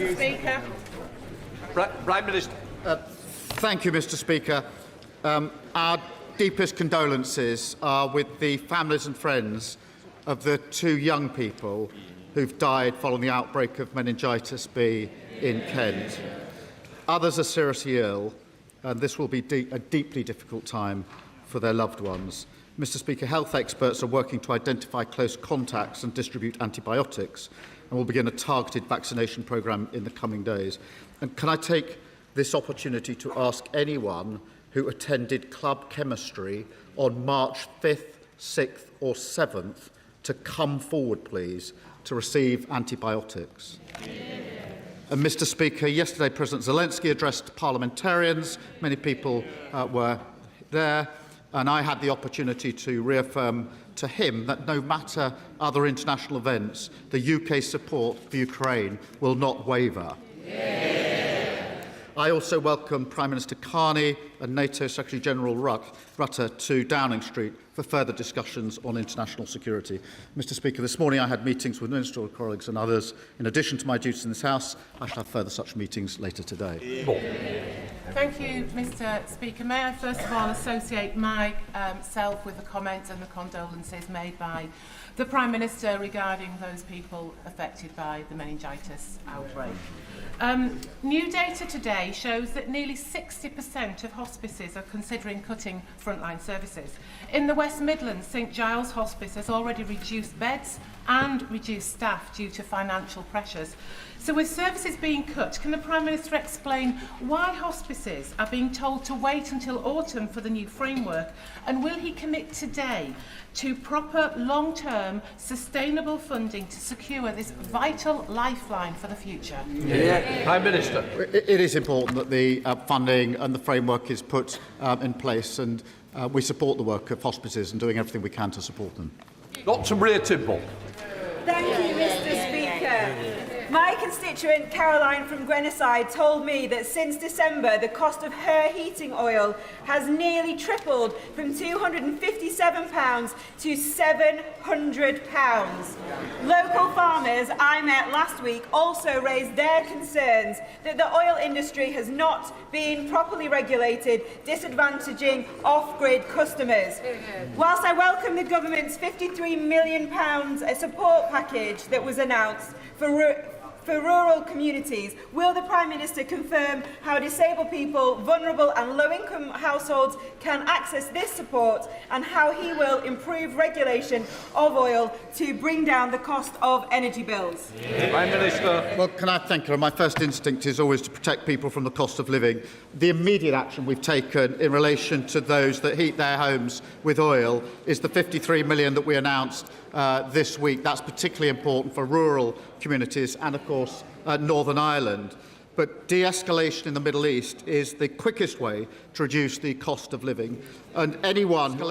Mr. Speaker. Prime Minister. Thank you, Mr. Speaker. Our deepest condolences are with the families and friends of the 2 young people who've died following the outbreak of meningitis B in Kent. Others are seriously ill, and this will be a deeply difficult time for their loved ones. Mr. Speaker, health experts are working to identify close contacts and distribute antibiotics, and will begin a targeted vaccination programme in the coming days. And can I take this opportunity to ask anyone who attended club chemistry on March 5th, 6th or 7th to come forward, please, to receive antibiotics? And Mr. Speaker, yesterday President Zelensky addressed parliamentarians. Many people were there, and I had the opportunity to reaffirm to him that no matter other international events, the UK support for Ukraine will not waver. I also welcome Prime Minister Carney and NATO Secretary-General Rutte to Downing Street for further discussions on international security. Mr. Speaker, this morning I had meetings with ministerial colleagues and others. In addition to my duties in this House, I shall have further such meetings later today. Thank you, Mr. Speaker. May I first of all associate myself with the comments and the condolences made by the Prime Minister regarding those people affected by the meningitis outbreak. New data today shows that nearly 60% of hospices are considering cutting frontline services. In the West Midlands, St Giles Hospice has already reduced beds and reduced staff due to financial pressures. So with services being cut, can the Prime Minister explain why hospices are being told to wait until autumn for the new framework, and will he commit today to proper long-term sustainable funding to secure this vital lifeline for the future? Prime Minister. It is important that the funding and the framework is put in place, and we support the work of hospices and doing everything we can to support them. Dr. Maria Timble. Thank you, Mr. Speaker. My constituent Caroline from Grenoside told me that since December the cost of her heating oil has nearly tripled from £257 to £700. Local farmers I met last week also raised their concerns that the oil industry has not been properly regulated, disadvantaging off-grid customers. Whilst I welcome the government's £53 million support package that was announced for rural communities, will the Prime Minister confirm how disabled people, vulnerable and low-income households can access this support, and how he will improve regulation of oil to bring down the cost of energy bills? Prime Minister. Well, can I thank her? My first instinct is always to protect people from the cost of living. The immediate action we've taken in relation to those that heat their homes with oil is the £53 million that we announced this week. That's particularly important for rural communities and, of course, Northern Ireland. But de-escalation in the Middle East is the quickest way to reduce the cost of living. And anyone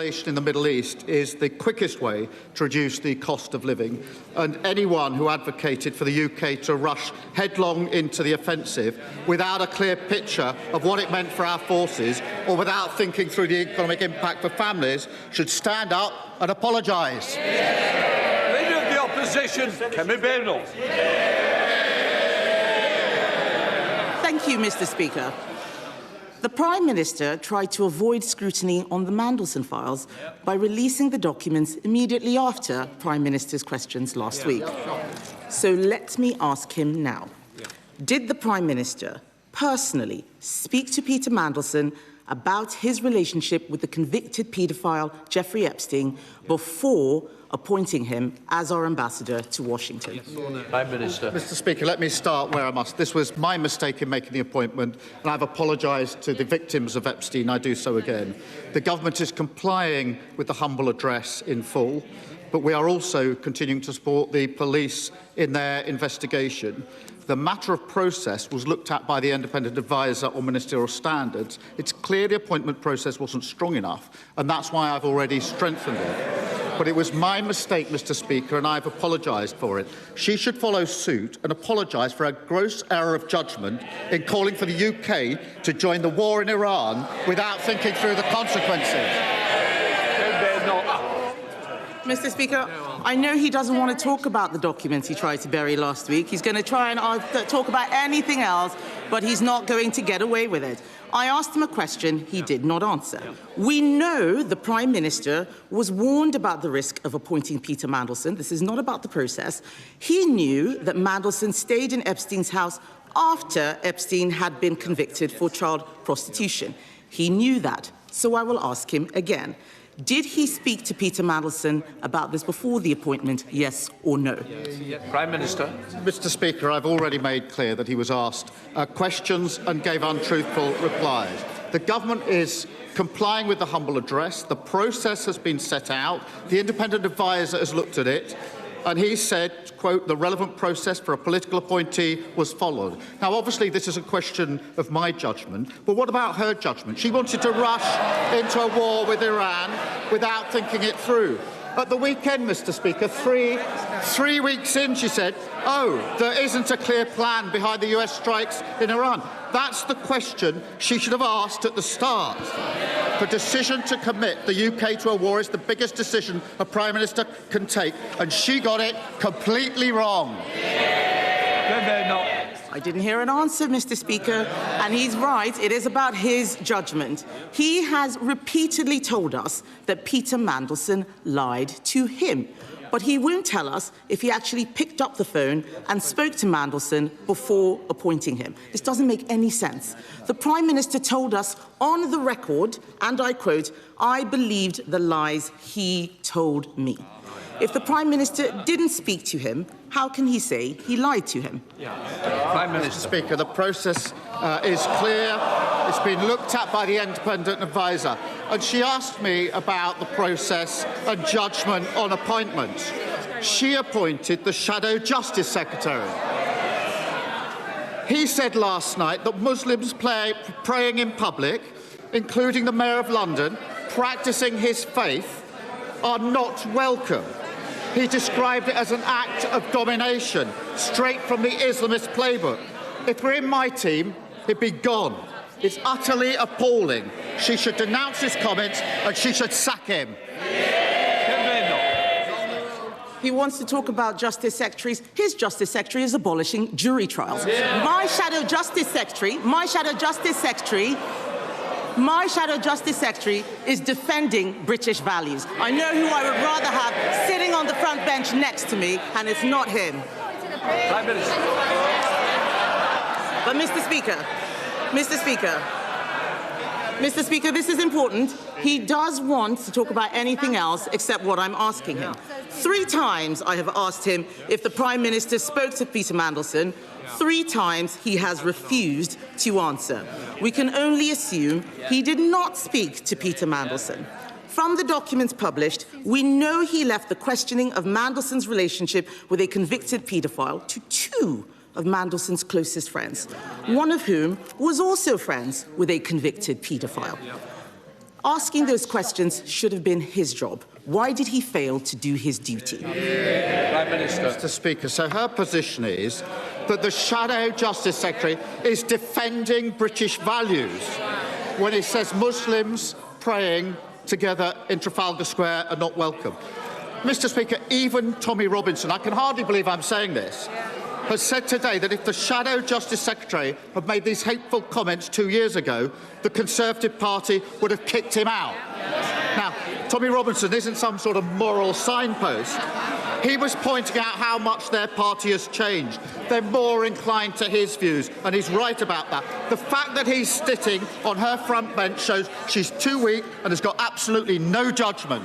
who advocated for the UK to rush headlong into the offensive without a clear picture of what it meant for our forces, or without thinking through the economic impact for families, should stand up and apologise. Leader of the Opposition, Kemi Badenoch. Thank you, Mr. Speaker. The Prime Minister tried to avoid scrutiny on the Mandelson files by releasing the documents immediately after Prime Minister's questions last week. So let me ask him now. Did the Prime Minister personally speak to Peter Mandelson about his relationship with the convicted paedophile Jeffrey Epstein before appointing him as our ambassador to Washington? Prime Minister. Mr. Speaker, let me start where I must. This was my mistake in making the appointment, and I've apologised to the victims of Epstein. I do so again. The government is complying with the humble address in full, but we are also continuing to support the police in their investigation. The matter of process was looked at by the independent adviser on ministerial standards. It's clear the appointment process wasn't strong enough, and that's why I've already strengthened it. But it was my mistake, Mr. Speaker, and I've apologised for it. She should follow suit and apologise for a gross error of judgment in calling for the UK to join the war in Iran without thinking through the consequences. Mr. Speaker, I know he doesn't want to talk about the documents he tried to bury last week. He's going to try and talk about anything else, but he's not going to get away with it. I asked him a question he did not answer. We know the Prime Minister was warned about the risk of appointing Peter Mandelson. This is not about the process. He knew that Mandelson stayed in Epstein's house after Epstein had been convicted for child prostitution. He knew that, so I will ask him again. Did he speak to Peter Mandelson about this before the appointment, yes or no? Prime Minister. Mr. Speaker, I've already made clear that he was asked questions and gave untruthful replies. The government is complying with the humble address. The process has been set out. The independent adviser has looked at it. And he said, quote, the relevant process for a political appointee was followed. Now, obviously, this is a question of my judgment, but what about her judgment? She wanted to rush into a war with Iran without thinking it through. At the weekend, Mr. Speaker, three weeks in, she said, oh, there isn't a clear plan behind the US strikes in Iran. That's the question she should have asked at the start. The decision to commit the UK to a war is the biggest decision a Prime Minister can take, and she got it completely wrong. I didn't hear an answer, Mr. Speaker, and he's right. It is about his judgment. He has repeatedly told us that Peter Mandelson lied to him, but he won't tell us if he actually picked up the phone and spoke to Mandelson before appointing him. This doesn't make any sense. The Prime Minister told us on the record, and I quote, I believed the lies he told me. If the Prime Minister didn't speak to him, how can he say he lied to him? Prime Minister. Mr. Speaker, the process is clear. It's been looked at by the independent adviser. And she asked me about the process and judgment on appointments. She appointed the Shadow Justice Secretary. He said last night that Muslims praying in public, including the Mayor of London, practising his faith, are not welcome. He described it as an act of domination, straight from the Islamist playbook. If we're in my team, he'd be gone. It's utterly appalling. She should denounce his comments and she should sack him. He wants to talk about Justice Secretaries. His Justice Secretary is abolishing jury trials. My Shadow Justice Secretary is defending British values. I know who I would rather have sitting on the front bench next to me, and it's not him. Prime Minister. But Mr. Speaker, this is important. He does want to talk about anything else except what I'm asking him. 3 times I have asked him if the Prime Minister spoke to Peter Mandelson. 3 times he has refused to answer. We can only assume he did not speak to Peter Mandelson. From the documents published, we know he left the questioning of Mandelson's relationship with a convicted paedophile to 2 of Mandelson's closest friends, one of whom was also friends with a convicted paedophile. Asking those questions should have been his job. Why did he fail to do his duty? Prime Minister. Mr. Speaker, so her position is that the Shadow Justice Secretary is defending British values when he says Muslims praying together in Trafalgar Square are not welcome. Mr. Speaker, even Tommy Robinson, I can hardly believe I'm saying this, has said today that if the Shadow Justice Secretary had made these hateful comments 2 years ago, the Conservative Party would have kicked him out. Now, Tommy Robinson isn't some sort of moral signpost. He was pointing out how much their party has changed. They're more inclined to his views, and he's right about that. The fact that he's sitting on her front bench shows she's too weak and has got absolutely no judgment.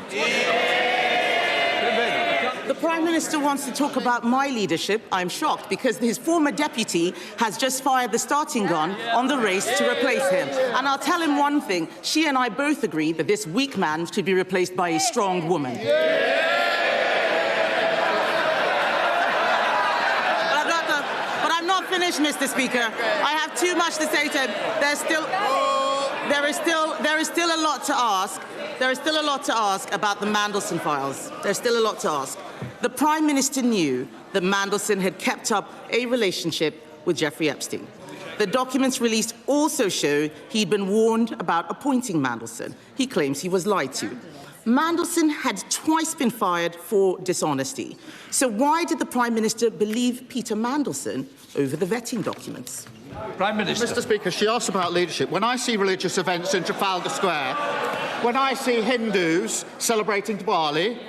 The Prime Minister wants to talk about my leadership. I'm shocked because his former deputy has just fired the starting gun on the race to replace him. And I'll tell him one thing. She and I both agree that this weak man should be replaced by a strong woman. But I'm not finished, Mr. Speaker. I have too much to say to him. There is still a lot to ask. There is still a lot to ask about the Mandelson files. There's still a lot to ask. The Prime Minister knew that Mandelson had kept up a relationship with Jeffrey Epstein. The documents released also show he'd been warned about appointing Mandelson. He claims he was lied to. Mandelson had twice been fired for dishonesty. So why did the Prime Minister believe Peter Mandelson over the vetting documents? Prime Minister. Mr. Speaker, she asked about leadership. When I see religious events in Trafalgar Square, when I see Hindus celebrating Diwali,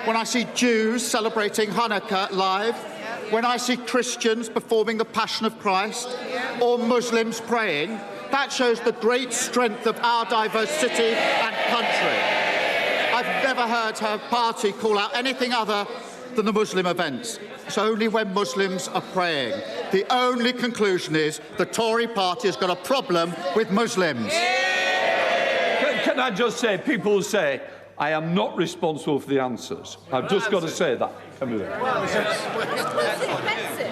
when I see Jews celebrating Hanukkah live, when I see Christians performing the Passion of Christ, or Muslims praying, that shows the great strength of our diverse city and country. I've never heard her party call out anything other than the Muslim events. It's only when Muslims are praying. The only conclusion is the Tory party has got a problem with Muslims. Can I just say, people say, I am not responsible for the answers. I've just got to say that.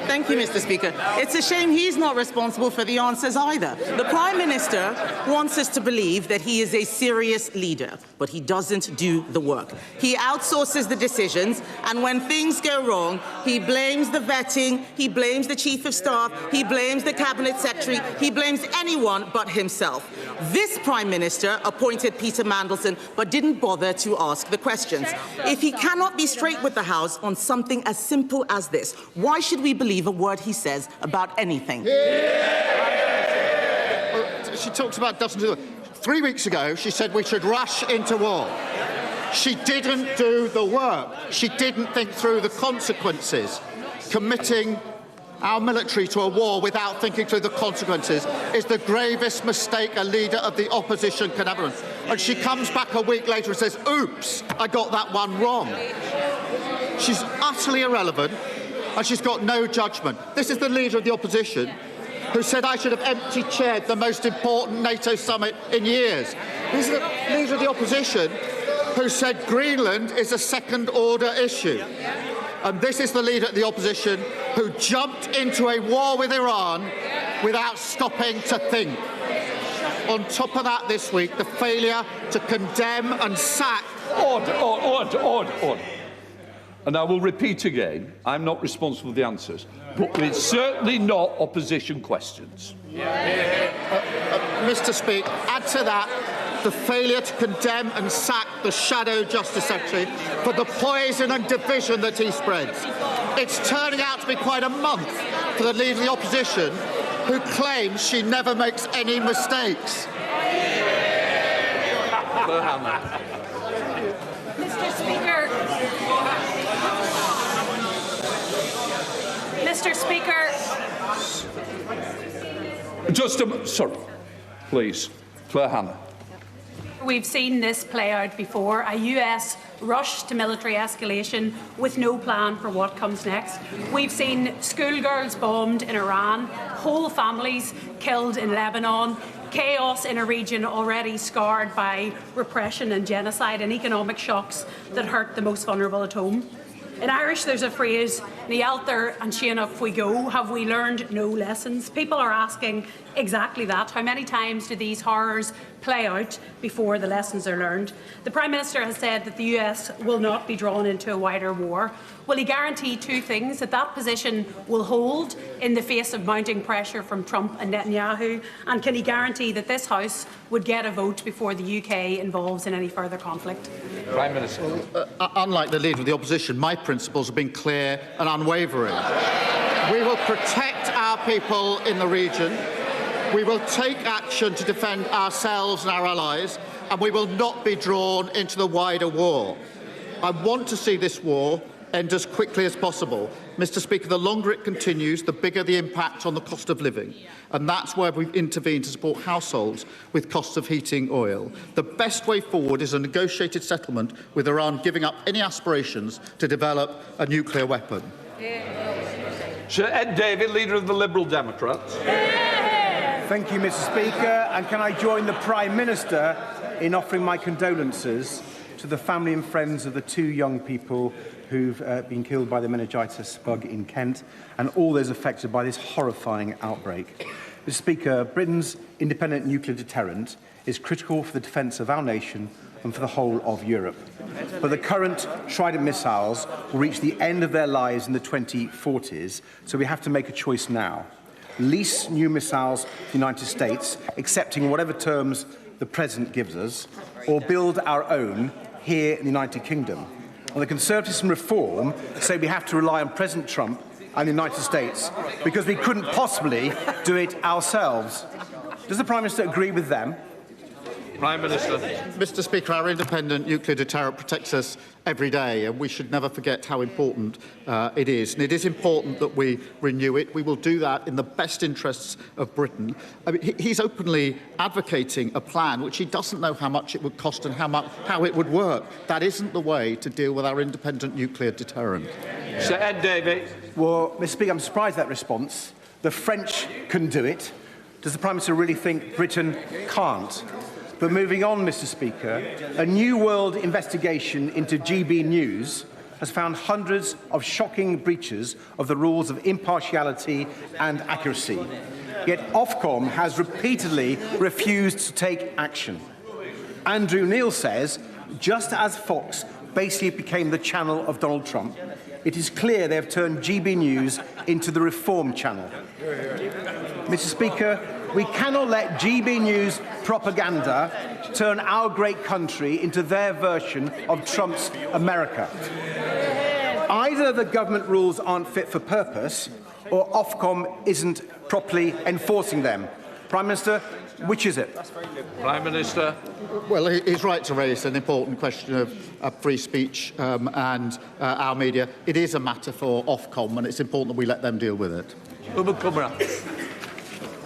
Thank you, Mr. Speaker. It's a shame he's not responsible for the answers either. The Prime Minister wants us to believe that he is a serious leader, but he doesn't do the work. He outsources the decisions, and when things go wrong, he blames the vetting, he blames the Chief of Staff, he blames the Cabinet Secretary, he blames anyone but himself. This Prime Minister appointed Peter Mandelson, but didn't bother to ask the questions. If he cannot be straight with the House on something as simple as this, why should we believe a word he says about anything? She talks about doesn't do it. 3 weeks ago, she said we should rush into war. She didn't do the work. She didn't think through the consequences. Committing our military to a war without thinking through the consequences is the gravest mistake a leader of the opposition can ever do. And she comes back a week later and says, oops, I got that one wrong. She's utterly irrelevant, and she's got no judgment. This is the leader of the opposition who said I should have empty-chaired the most important NATO summit in years. This is the leader of the opposition who said Greenland is a second-order issue. And this is the leader of the opposition who jumped into a war with Iran without stopping to think. On top of that this week, the failure to condemn and sack... Order. And I will repeat again, I'm not responsible for the answers, but it's certainly not opposition questions. Mr. Speaker, add to that the failure to condemn and sack the Shadow Justice Secretary for the poison and division that he spreads. It's turning out to be quite a month for the leader of the opposition who claims she never makes any mistakes. Mr. Speaker. Mr. Speaker. Sorry, please. Claire Hanna. We've seen this play out before, a US rush to military escalation with no plan for what comes next. We've seen schoolgirls bombed in Iran, whole families killed in Lebanon, chaos in a region already scarred by repression and genocide and economic shocks that hurt the most vulnerable at home. In Irish, there's a phrase, Nialter and Sianach we go, have we learned no lessons? People are asking exactly that. How many times do these horrors play out before the lessons are learned? The Prime Minister has said that the US will not be drawn into a wider war. Will he guarantee two things, that that position will hold in the face of mounting pressure from Trump and Netanyahu? And can he guarantee that this House would get a vote before the UK involves in any further conflict? Prime Minister. Unlike the leader of the opposition, my principles have been clear and unwavering. We will protect our people in the region. We will take action to defend ourselves and our allies, and we will not be drawn into the wider war. I want to see this war end as quickly as possible. Mr. Speaker, the longer it continues, the bigger the impact on the cost of living. And that's where we've intervened to support households with costs of heating oil. The best way forward is a negotiated settlement with Iran giving up any aspirations to develop a nuclear weapon. Sir Ed Davey, leader of the Liberal Democrats. Thank you, Mr. Speaker. And can I join the Prime Minister in offering my condolences to the family and friends of the two young people who've been killed by the meningitis bug in Kent and all those affected by this horrifying outbreak. Mr. Speaker, Britain's independent nuclear deterrent is critical for the defence of our nation and for the whole of Europe. But the current Trident missiles will reach the end of their lives in the 2040s, so we have to make a choice now. Lease new missiles to the United States, accepting whatever terms the President gives us, or build our own here in the United Kingdom. And the Conservatives and Reform say we have to rely on President Trump and the United States because we couldn't possibly do it ourselves. Does the Prime Minister agree with them? Prime Minister. Mr. Speaker, our independent nuclear deterrent protects us every day, and we should never forget how important it is. And it is important that we renew it. We will do that in the best interests of Britain. I mean, he's openly advocating a plan which he doesn't know how much it would cost and how it would work. That isn't the way to deal with our independent nuclear deterrent. Sir Ed Davies. Well, Mr. Speaker, I'm surprised at that response. The French can do it. Does the Prime Minister really think Britain can't? But moving on, Mr. Speaker, a New World investigation into GB News has found hundreds of shocking breaches of the rules of impartiality and accuracy. Yet Ofcom has repeatedly refused to take action. Andrew Neil says, just as Fox basically became the channel of Donald Trump, it is clear they have turned GB News into the Reform channel. Mr. Speaker, we cannot let GB News propaganda turn our great country into their version of Trump's America. Either the government rules aren't fit for purpose, or Ofcom isn't properly enforcing them. Prime Minister, which is it? Prime Minister. Well, he's right to raise an important question of free speech and our media. It is a matter for Ofcom, and it's important that we let them deal with it.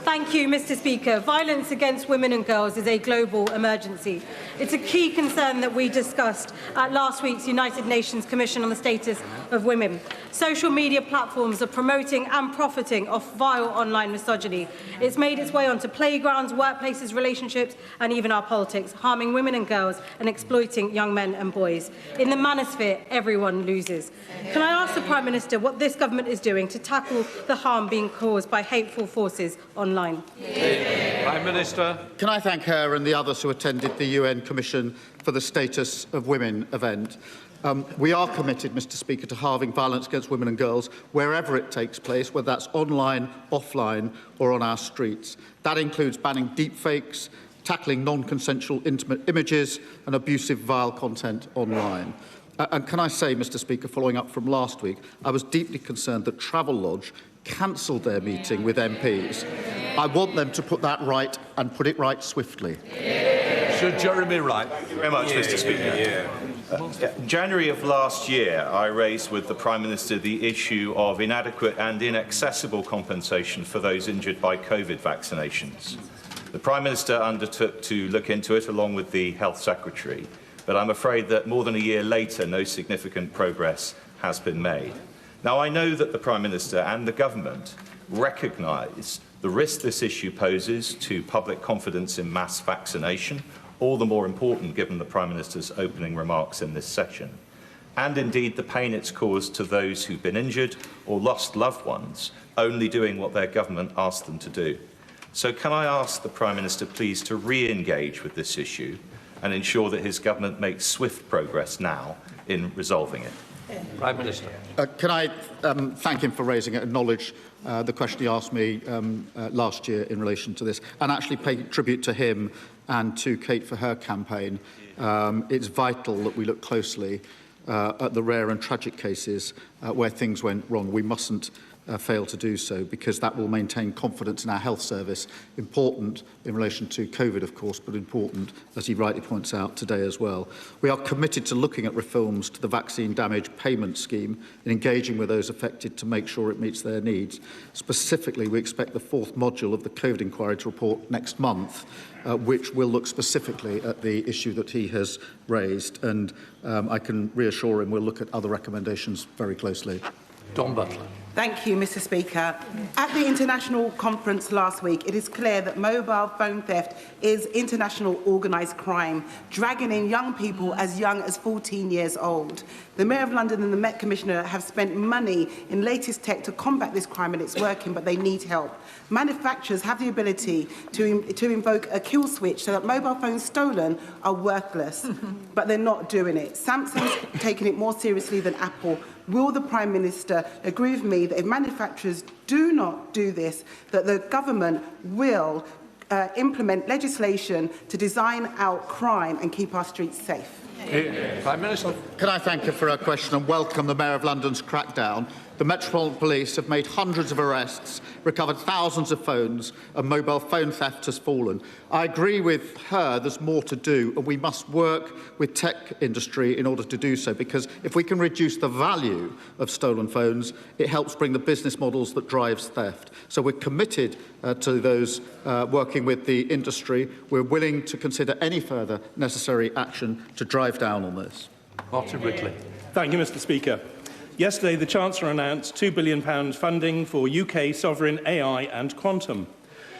Thank you, Mr. Speaker. Violence against women and girls is a global emergency. It's a key concern that we discussed at last week's United Nations Commission on the Status of Women. Social media platforms are promoting and profiting off vile online misogyny. It's made its way onto playgrounds, workplaces, relationships, and even our politics, harming women and girls and exploiting young men and boys. In the manosphere, everyone loses. Can I ask the Prime Minister what this government is doing to tackle the harm being caused by hateful forces online? Prime Minister. Can I thank her and the others who attended the UN Commission for the Status of Women event. We are committed, Mr. Speaker, to halving violence against women and girls wherever it takes place, whether that's online, offline or on our streets. That includes banning deepfakes, tackling non-consensual intimate images and abusive vile content online. And can I say, Mr. Speaker, following up from last week, I was deeply concerned that Travelodge cancelled their meeting with MPs. I want them to put that right and put it right swiftly. Sir Jeremy Wright. Thank you very much, Mr. Speaker. January of last year, I raised with the Prime Minister the issue of inadequate and inaccessible compensation for those injured by COVID vaccinations. The Prime Minister undertook to look into it along with the Health Secretary, but I'm afraid that more than a year later, no significant progress has been made. Now, I know that the Prime Minister and the Government recognise the risk this issue poses to public confidence in mass vaccination, all the more important given the Prime Minister's opening remarks in this session, and indeed the pain it's caused to those who've been injured or lost loved ones, only doing what their government asked them to do. So can I ask the Prime Minister please to re-engage with this issue and ensure that his government makes swift progress now in resolving it? Prime Minister. Can I thank him for raising it, acknowledge the question he asked me last year in relation to this, and actually pay tribute to him and to Kate for her campaign. It's vital that we look closely at the rare and tragic cases where things went wrong. We mustn't fail to do so, because that will maintain confidence in our health service. Important in relation to COVID, of course, but important, as he rightly points out, today as well. We are committed to looking at reforms to the vaccine damage payment scheme and engaging with those affected to make sure it meets their needs. Specifically, we expect the fourth module of the COVID inquiry to report next month, which will look specifically at the issue that he has raised. And I can reassure him we'll look at other recommendations very closely. Don Butler. Thank you, Mr. Speaker. At the international conference last week, it is clear that mobile phone theft is international organised crime, dragging in young people as young as 14 years old. The Mayor of London and the Met Commissioner have spent money in latest tech to combat this crime, and it's working, but they need help. Manufacturers have the ability to invoke a kill switch so that mobile phones stolen are worthless, but they're not doing it. Samsung's taking it more seriously than Apple. Will the Prime Minister agree with me that if manufacturers do not do this, that the government will implement legislation to design out crime and keep our streets safe? Prime Minister. Can I thank her for her question and welcome the Mayor of London's crackdown? The Metropolitan Police have made hundreds of arrests, recovered thousands of phones, and mobile phone theft has fallen. I agree with her there's more to do, and we must work with tech industry in order to do so, because if we can reduce the value of stolen phones, it helps bring the business models that drives theft. So we're committed to those working with the industry. We're willing to consider any further necessary action to drive down on this. Martin Ridley. Thank you, Mr. Speaker. Yesterday, the Chancellor announced £2 billion funding for UK sovereign AI and quantum.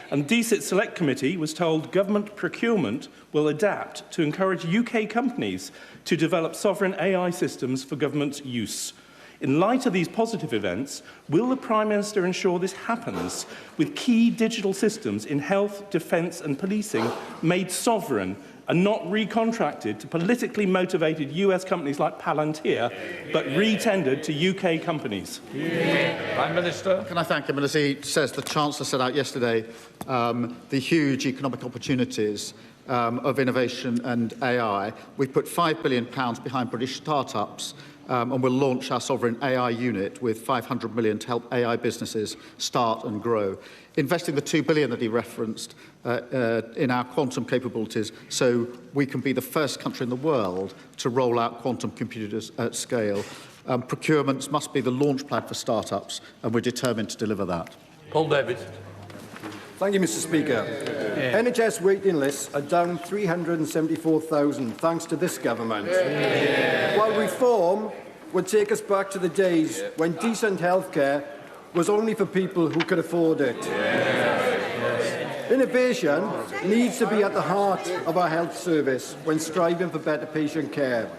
And the DCIT Select Committee was told government procurement will adapt to encourage UK companies to develop sovereign AI systems for government use. In light of these positive events, will the Prime Minister ensure this happens with key digital systems in health, defence and policing made sovereign and not recontracted to politically motivated US companies like Palantir, but re-tendered to UK companies? Prime Minister. Can I thank him? And as he says, the Chancellor set out yesterday the huge economic opportunities of innovation and AI. We've put £5 billion behind British start-ups, and we'll launch our sovereign AI unit with £500 million to help AI businesses start and grow. Investing the £2 billion that he referenced in our quantum capabilities so we can be the first country in the world to roll out quantum computers at scale. Procurements must be the launch pad for start-ups, and we're determined to deliver that. Paul David. Thank you, Mr. Speaker. NHS waiting lists are down 374,000 thanks to this government. While reform would take us back to the days when decent healthcare was only for people who could afford it. Innovation needs to be at the heart of our health service when striving for better patient care.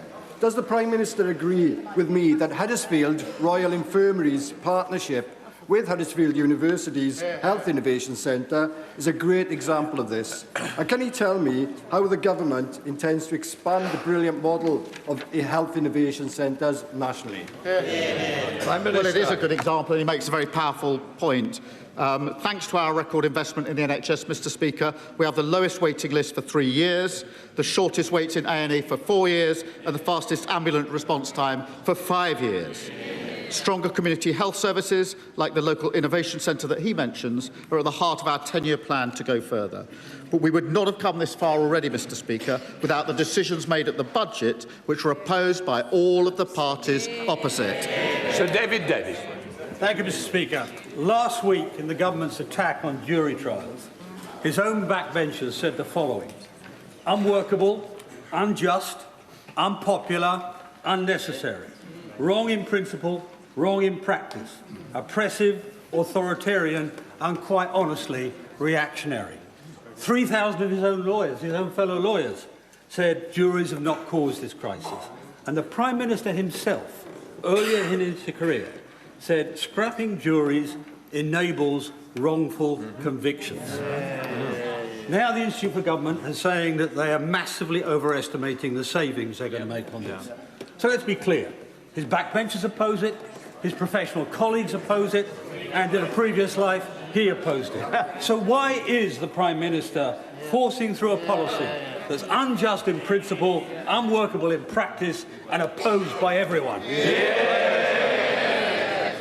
Does the Prime Minister agree with me that Huddersfield Royal Infirmary's partnership with Huddersfield University's Health Innovation Centre is a great example of this? And can he tell me how the government intends to expand the brilliant model of health innovation centres nationally? Well, it is a good example, and he makes a very powerful point. Thanks to our record investment in the NHS, Mr. Speaker, we have the lowest waiting list for 3 years, the shortest waits in A&E for 4 years, and the fastest ambulance response time for 5 years. Stronger community health services, like the local innovation centre that he mentions, are at the heart of our 10-year plan to go further. But we would not have come this far already, Mr. Speaker, without the decisions made at the budget, which were opposed by all of the parties opposite. Sir David Davis. Thank you, Mr. Speaker. Last week, in the government's attack on jury trials, his own backbenchers said the following: unworkable, unjust, unpopular, unnecessary, wrong in principle, wrong in practice, oppressive, authoritarian, and quite honestly, reactionary. 3,000 of his own lawyers, his own fellow lawyers, said juries have not caused this crisis. And the Prime Minister himself, earlier in his career, said scrapping juries enables wrongful convictions. Now the Institute for Government is saying that they are massively overestimating the savings they're going to make on this. So let's be clear. His backbenchers oppose it, his professional colleagues oppose it, and in a previous life, he opposed it. So why is the Prime Minister forcing through a policy that's unjust in principle, unworkable in practice, and opposed by everyone?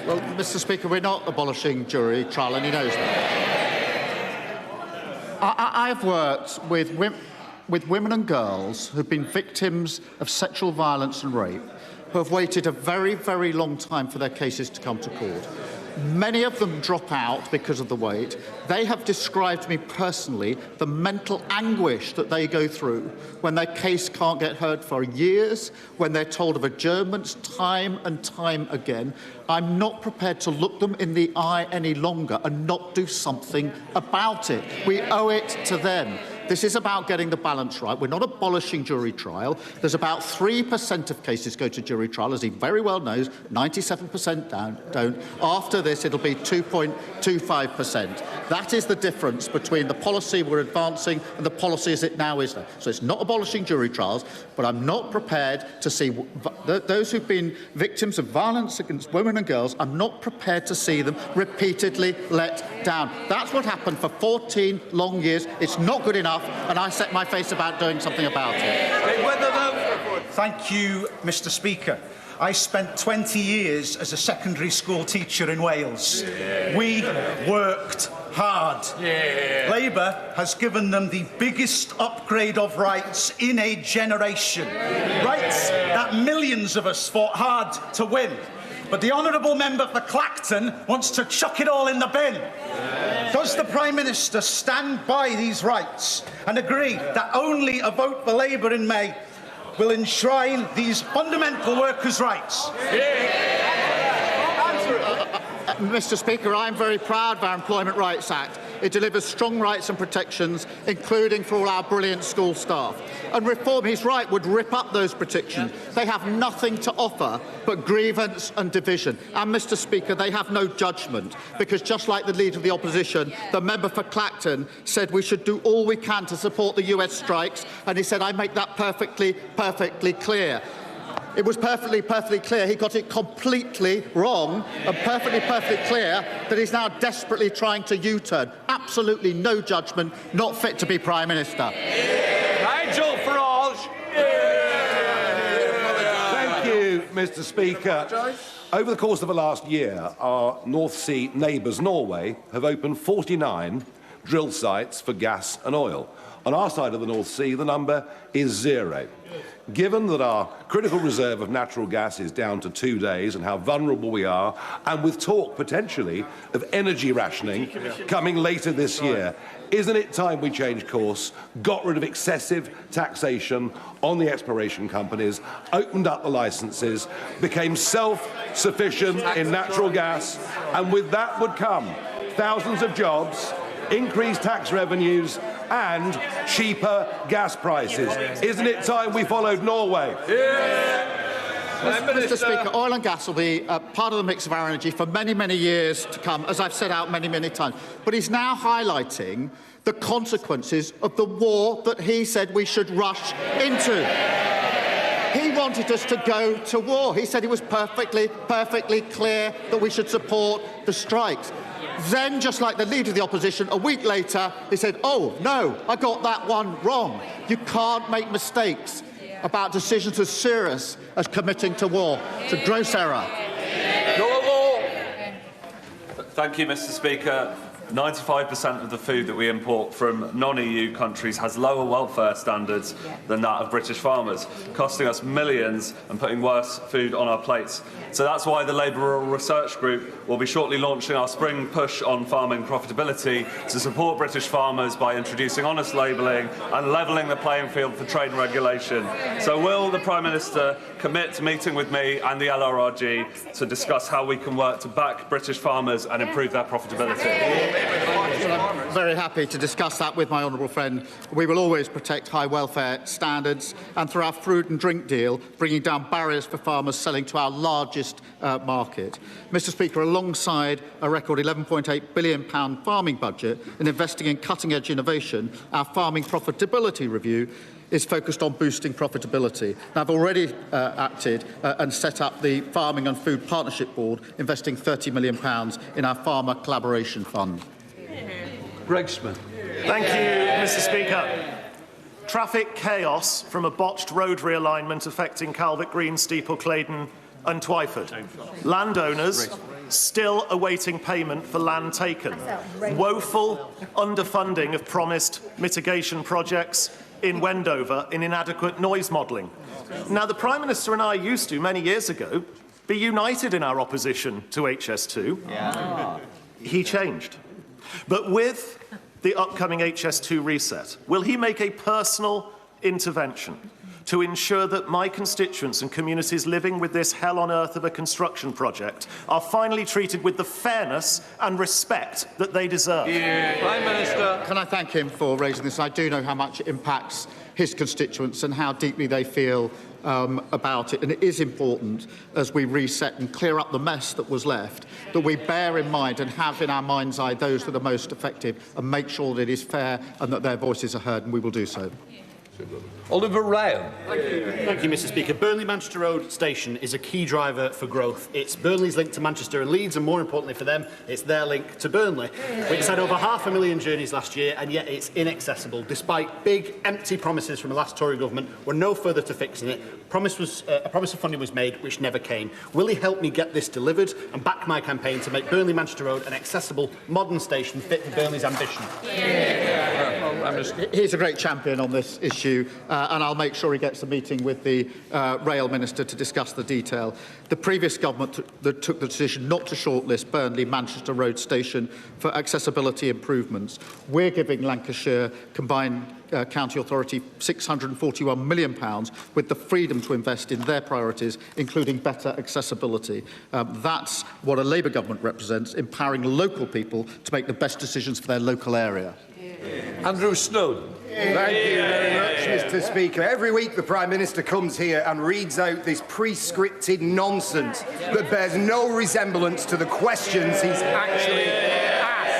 Well, Mr. Speaker, we're not abolishing jury trial, and he knows that. I've worked with women and girls who've been victims of sexual violence and rape, who have waited a very, very long time for their cases to come to court. Many of them drop out because of the wait. They have described to me personally the mental anguish that they go through when their case can't get heard for years, when they're told of adjournments time and time again. I'm not prepared to look them in the eye any longer and not do something about it. We owe it to them. This is about getting the balance right. We're not abolishing jury trial. There's about 3% of cases go to jury trial, as he very well knows. 97% don't. After this, it'll be 2.25%. That is the difference between the policy we're advancing and the policy as it now is. So it's not abolishing jury trials, but I'm not prepared to see those who've been victims of violence against women and girls, I'm not prepared to see them repeatedly let down. That's what happened for 14 long years. It's not good enough, and I set my face about doing something about it. Thank you, Mr. Speaker. I spent 20 years as a secondary school teacher in Wales. Yeah. We worked hard. Yeah. Labour has given them the biggest upgrade of rights in a generation. Yeah. Rights that millions of us fought hard to win. But the honourable member for Clacton wants to chuck it all in the bin. Yeah. Does the Prime Minister stand by these rights and agree that only a vote for Labour in May will enshrine these fundamental workers' rights? Mr. Speaker, I am very proud of our Employment Rights Act. It delivers strong rights and protections, including for all our brilliant school staff. And reform, he's right, would rip up those protections. They have nothing to offer but grievance and division. And, Mr. Speaker, they have no judgment, because just like the Leader of the Opposition, the member for Clacton said we should do all we can to support the US strikes, and he said, I make that perfectly clear. It was perfectly clear. He got it completely wrong, and perfectly clear that he's now desperately trying to U-turn. Absolutely no judgment, not fit to be Prime Minister. Nigel Farage. Thank you, Mr. Speaker. Over the course of the last year, our North Sea neighbours, Norway, have opened 49 drill sites for gas and oil. On our side of the North Sea, the number is 0. Given that our critical reserve of natural gas is down to 2 days and how vulnerable we are, and with talk potentially of energy rationing coming later this year, isn't it time we changed course, got rid of excessive taxation on the exploration companies, opened up the licences, became self-sufficient in natural gas, and with that would come thousands of jobs, increased tax revenues and cheaper gas prices? Isn't it time we followed Norway? Mr. Speaker, oil and gas will be part of the mix of our energy for many, many years to come, as I've set out many, many times. But he's now highlighting the consequences of the war that he said we should rush into. He wanted us to go to war. He said it was perfectly clear that we should support the strikes. Then, just like the Leader of the Opposition, a week later, he said, oh, no, I got that one wrong. You can't make mistakes about decisions as serious as committing to war. It's a gross error. Thank you, Mr. Speaker. 95% of the food that we import from non-EU countries has lower welfare standards than that of British farmers, costing us millions and putting worse food on our plates. So that's why the Labour Research Group will be shortly launching our spring push on farming profitability to support British farmers by introducing honest labelling and levelling the playing field for trade and regulation. So will the Prime Minister commit to meeting with me and the LRRG to discuss how we can work to back British farmers and improve their profitability? Well, I'm very happy to discuss that with my honourable friend. We will always protect high welfare standards, and through our food and drink deal, bringing down barriers for farmers selling to our largest market. Mr. Speaker, alongside a record £11.8 billion farming budget and investing in cutting-edge innovation, our farming profitability review is focused on boosting profitability. Now, I've already acted and set up the Farming and Food Partnership Board, investing £30 million in our Farmer Collaboration Fund. Greg Smith. Thank you, Mr. Speaker. Traffic chaos from a botched road realignment affecting Calvert Green, Steeple, Claydon and Twyford. Landowners still awaiting payment for land taken. Woeful underfunding of promised mitigation projects in Wendover in inadequate noise modelling. Now, the Prime Minister and I used to, many years ago, be united in our opposition to HS2. Yeah. He changed. But with the upcoming HS2 reset, will he make a personal intervention to ensure that my constituents and communities living with this hell on earth of a construction project are finally treated with the fairness and respect that they deserve? Yeah. Prime Minister. Can I thank him for raising this? I do know how much it impacts his constituents and how deeply they feel about it. And it is important, as we reset and clear up the mess that was left, that we bear in mind and have in our mind's eye those that are most effective and make sure that it is fair and that their voices are heard, and we will do so. Oliver Ryan. Thank you, Mr. Speaker. Burnley-Manchester Road Station is a key driver for growth. It's Burnley's link to Manchester and Leeds, and more importantly for them, it's their link to Burnley. It's had over 500,000 journeys last year, and yet it's inaccessible. Despite big, empty promises from the last Tory government, we're no further to fixing it. A promise of funding was made which never came. Will he help me get this delivered and back my campaign to make Burnley-Manchester Road an accessible, modern station fit for Burnley's ambition? He's a great champion on this issue, and I'll make sure he gets a meeting with the Rail Minister to discuss the detail. The previous government took the decision not to shortlist Burnley-Manchester Road Station for accessibility improvements. We're giving Lancashire Combined County Authority £641 million with the freedom to invest in their priorities, including better accessibility. That's what a Labour government represents, empowering local people to make the best decisions for their local area. Andrew Snowden. Thank you very much, Mr. Speaker. Every week the Prime Minister comes here and reads out this pre-scripted nonsense that bears no resemblance to the questions he's actually asked.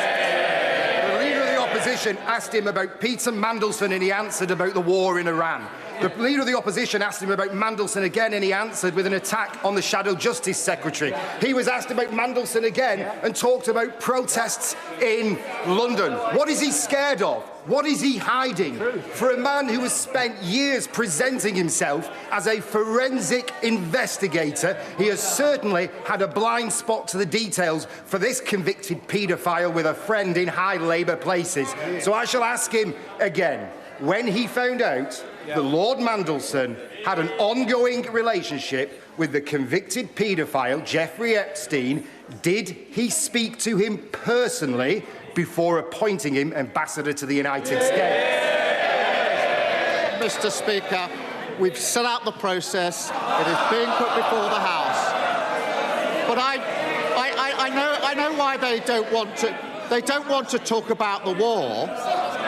The Leader of the Opposition asked him about Peter Mandelson and he answered about the war in Iran. The Leader of the Opposition asked him about Mandelson again and he answered with an attack on the Shadow Justice Secretary. He was asked about Mandelson again and talked about protests in London. What is he scared of? What is he hiding? For a man who has spent years presenting himself as a forensic investigator, he has certainly had a blind spot to the details for this convicted paedophile with a friend in high Labour places. So I shall ask him again. When he found out that Lord Mandelson had an ongoing relationship with the convicted paedophile Jeffrey Epstein, did he speak to him personally before appointing him ambassador to the United States? Mr. Speaker, we've set out the process. It is being put before the House. But I know why they don't want to. They don't want to talk about the war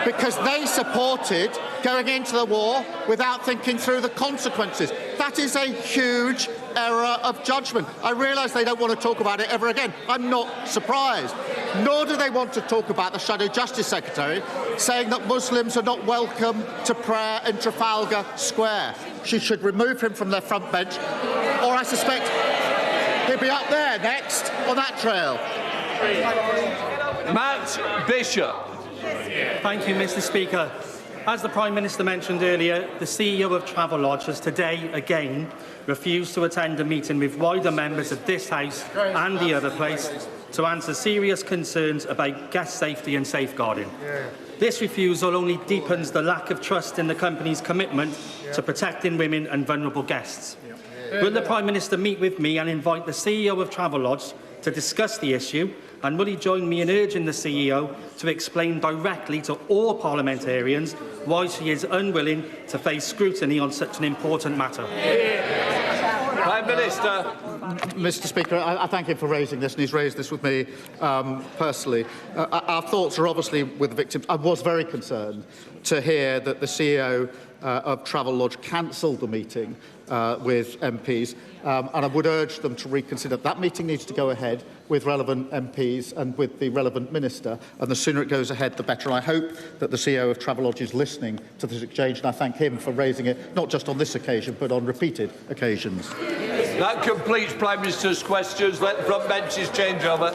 because they supported going into the war without thinking through the consequences. That is a huge error of judgment. I realise they don't want to talk about it ever again. I'm not surprised. Nor do they want to talk about the Shadow Justice Secretary saying that Muslims are not welcome to prayer in Trafalgar Square. She should remove him from their front bench, or I suspect he'll be up there next on that trail. Matt Bishop. Thank you, Mr. Speaker. As the Prime Minister mentioned earlier, the CEO of Travelodge has today again refused to attend a meeting with wider members of this House and the other place to answer serious concerns about guest safety and safeguarding. This refusal only deepens the lack of trust in the company's commitment to protecting women and vulnerable guests. Will the Prime Minister meet with me and invite the CEO of Travelodge to discuss the issue? And will he join me in urging the CEO to explain directly to all parliamentarians why she is unwilling to face scrutiny on such an important matter? Prime Minister. Mr. Speaker, I thank him for raising this, and he's raised this with me personally. Our thoughts are obviously with the victims. I was very concerned to hear that the CEO of Travelodge cancelled the meeting with MPs, and I would urge them to reconsider. That meeting needs to go ahead with relevant MPs and with the relevant minister, and the sooner it goes ahead, the better. And I hope that the CEO of Travelodge is listening to this exchange, and I thank him for raising it, not just on this occasion, but on repeated occasions. That completes Prime Minister's questions. Let the front benches change over.